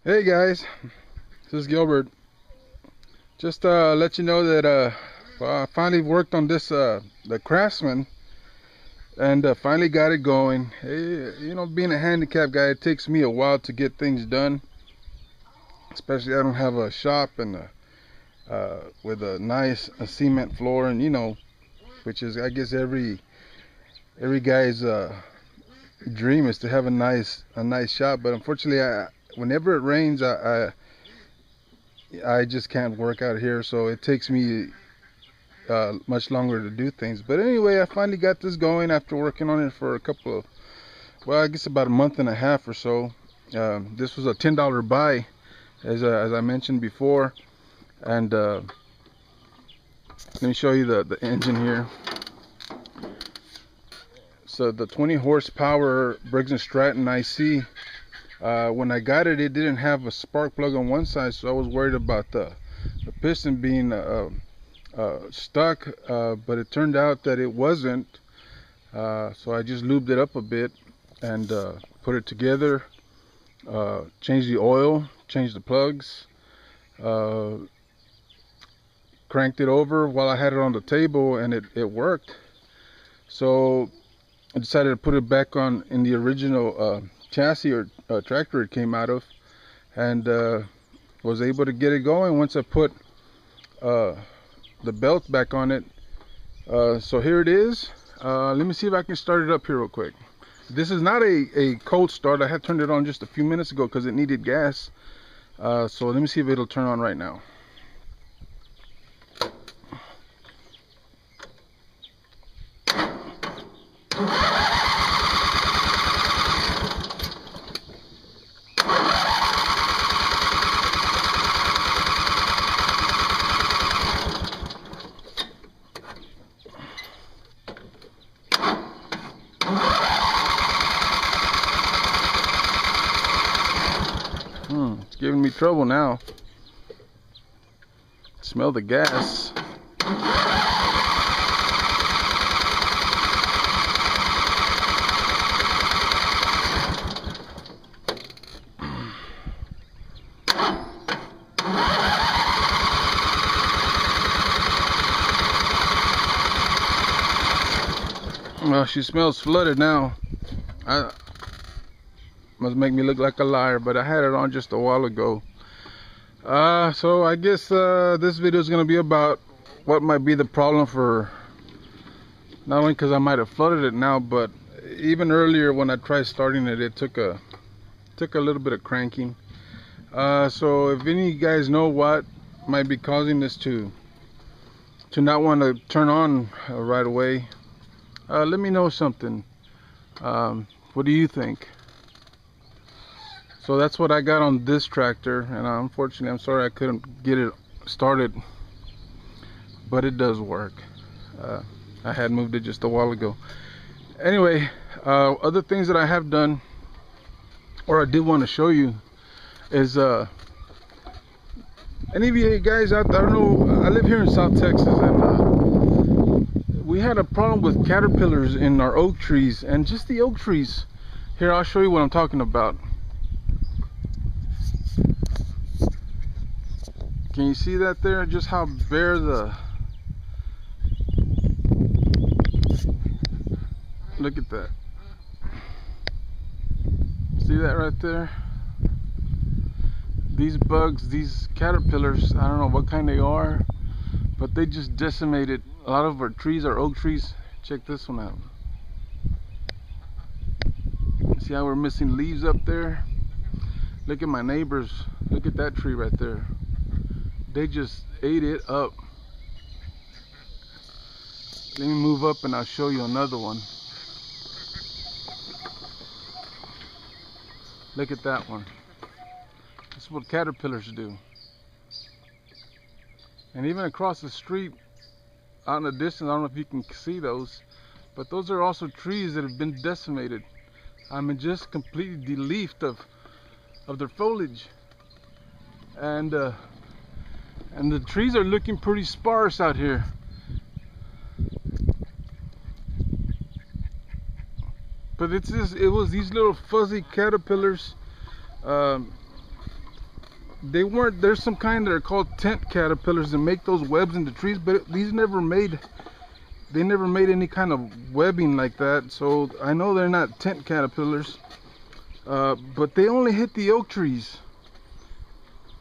Hey guys, this is Gilbert. Just let you know that well, I finally worked on this the Craftsman and finally got it going. You know, being a handicapped guy, it takes me a while to get things done. Especially I don't have a shop and with a nice cement floor, and you know, which is I guess every guy's dream is to have a nice shop. But unfortunately, whenever it rains, I just can't work out here, so it takes me much longer to do things. But anyway, I finally got this going after working on it for well, I guess about a month and a half or so. This was a $10 buy, as I mentioned before. And let me show you the engine here. So the 20 horsepower Briggs & Stratton IC. When I got it, it didn't have a spark plug on one side, so I was worried about the piston being stuck, but it turned out that it wasn't. So I just lubed it up a bit and put it together, changed the oil, changed the plugs, cranked it over while I had it on the table, and it worked. So I decided to put it back on in the original chassis or tractor it came out of, and was able to get it going once I put the belt back on it. So here it is. Let me see if I can start it up here real quick. This is not a cold start. I had turned it on just a few minutes ago because it needed gas. So let me see if it'll turn on right now. It's giving me trouble now. Smell the gas. Well, she smells flooded now. Must make me look like a liar, but I had it on just a while ago. So I guess this video is going to be about what might be the problem, for not only because I might have flooded it now, but even earlier when I tried starting it, it took a little bit of cranking. So if any of you guys know what might be causing this to not want to turn on right away, let me know something. What do you think? So that's what I got on this tractor, and unfortunately I'm sorry I couldn't get it started, but it does work. I had moved it just a while ago. Anyway, other things that I have done, or I did want to show you, is any of you guys out there, I don't know, I live here in South Texas, and we had a problem with caterpillars in our oak trees, and just the oak trees. Here, I'll show you what I'm talking about. Can you see that there? Just how bare the... Look at that. See that right there? These bugs, these caterpillars, I don't know what kind they are, but they just decimated a lot of our trees, our oak trees. Check this one out. See how we're missing leaves up there? Look at my neighbors. Look at that tree right there. They just ate it up. Let me move up and I'll show you another one. Look at that one. This is what caterpillars do. And even across the street, out in the distance, I don't know if you can see those, but those are also trees that have been decimated. I mean, just completely de-leafed of their foliage. And the trees are looking pretty sparse out here. But it was these little fuzzy caterpillars they weren't, there's some kind that are called tent caterpillars that make those webs in the trees, but these never made, they never made any kind of webbing like that. So I know they're not tent caterpillars, but they only hit the oak trees.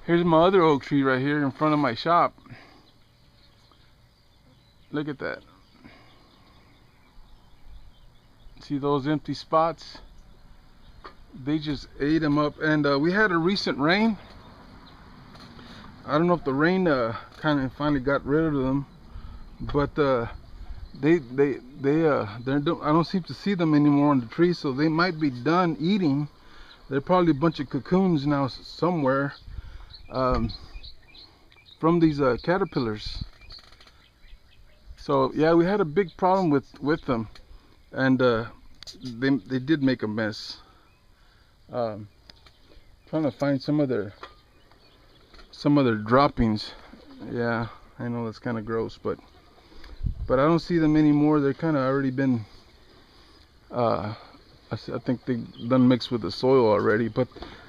Here's my other oak tree right here in front of my shop. Look at that. See those empty spots? They just ate them up. And we had a recent rain. I don't know if the rain kind of finally got rid of them, but I don't seem to see them anymore on the tree, so they might be done eating. They're probably a bunch of cocoons now somewhere from these caterpillars. So yeah, we had a big problem with them, and they did make a mess. Trying to find some of their droppings. Yeah, I know that's kind of gross, but I don't see them anymore. They're kind of already been I think they done mixed with the soil already, but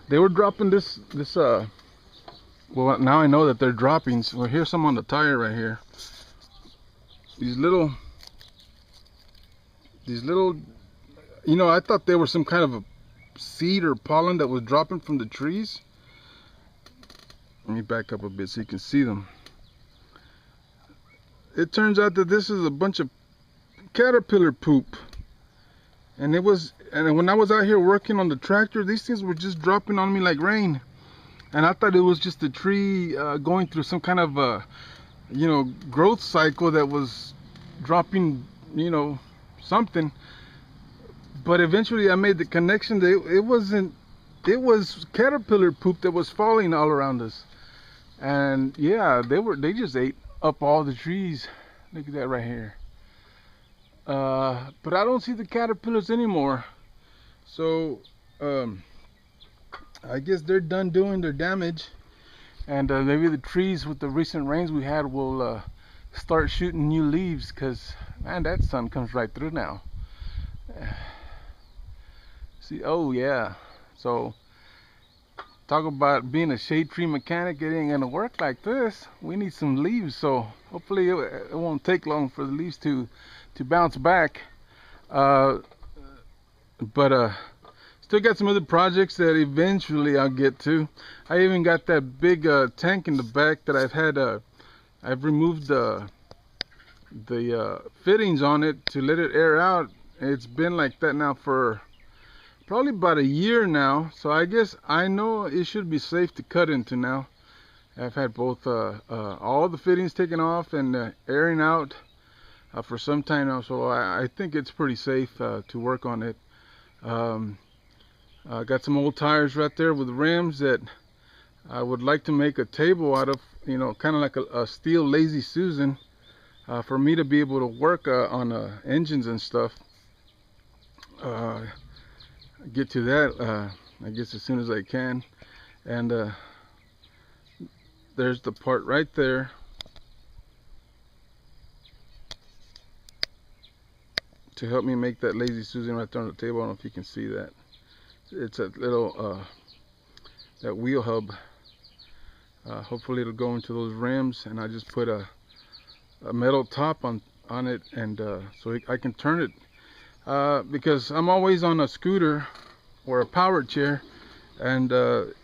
they were dropping this well, now I know that they're droppings. Well, here's some on the tire right here. These little, you know, I thought they were some kind of a seed or pollen that was dropping from the trees. Let me back up a bit so you can see them. It turns out that this is a bunch of caterpillar poop. And when I was out here working on the tractor, these things were just dropping on me like rain. And I thought it was just a tree going through some kind of you know, growth cycle that was dropping, you know, something. But eventually I made the connection that it was caterpillar poop that was falling all around us. And yeah, they just ate up all the trees. Look at that right here. But I don't see the caterpillars anymore. So I guess they're done doing their damage. And maybe the trees with the recent rains we had will start shooting new leaves, because man, that sun comes right through now. See, oh yeah, so talk about being a shade tree mechanic. It ain't gonna work like this. We need some leaves, so hopefully it won't take long for the leaves to bounce back. But still got some other projects that eventually I'll get to. I even got that big tank in the back that I've removed the fittings on it to let it air out. It's been like that now for probably about a year now, so I guess I know it should be safe to cut into now. I've had both all the fittings taken off and airing out for some time now, so I think it's pretty safe to work on it. Got some old tires right there with rims that I would like to make a table out of, you know, kind of like a steel Lazy Susan, for me to be able to work on engines and stuff. Get to that I guess as soon as I can. And there's the part right there. To help me make that Lazy Susan right there on the table. I don't know if you can see that. It's a little that wheel hub. Hopefully it'll go into those rims, and I just put a metal top on it, and so I can turn it, because I'm always on a scooter or a power chair, and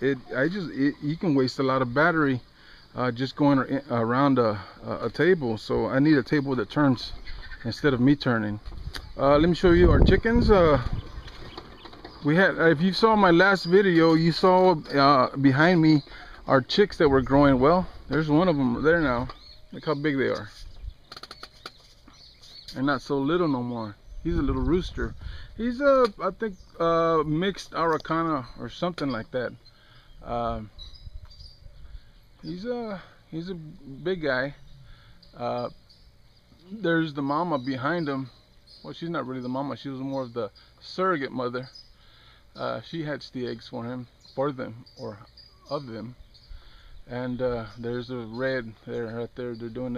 you can waste a lot of battery just going around a table. So I need a table that turns instead of me turning. Let me show you our chickens. We had, if you saw my last video, you saw behind me our chicks that were growing. Well, there's one of them there now. Look how big they are. They're not so little no more. He's a little rooster. He's I think mixed Araucana or something like that. He's a big guy. There's the mama behind him. Well, she's not really the mama. She was more of the surrogate mother. She hatched the eggs for him, of them. And there's a red there, right there. They're doing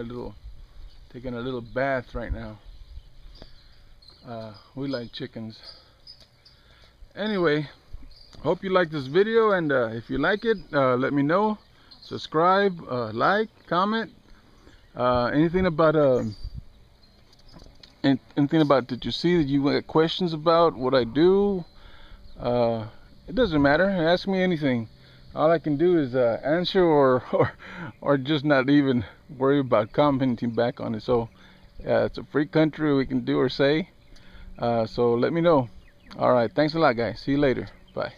taking a little bath right now. We like chickens. Anyway, hope you like this video, and if you like it, let me know. Subscribe, like, comment, anything about that you see that you got questions about what I do. It doesn't matter. Ask me anything. All I can do is answer, or just not even worry about commenting back on it. So it's a free country. We can do or say. So let me know. All right. Thanks a lot, guys. See you later. Bye.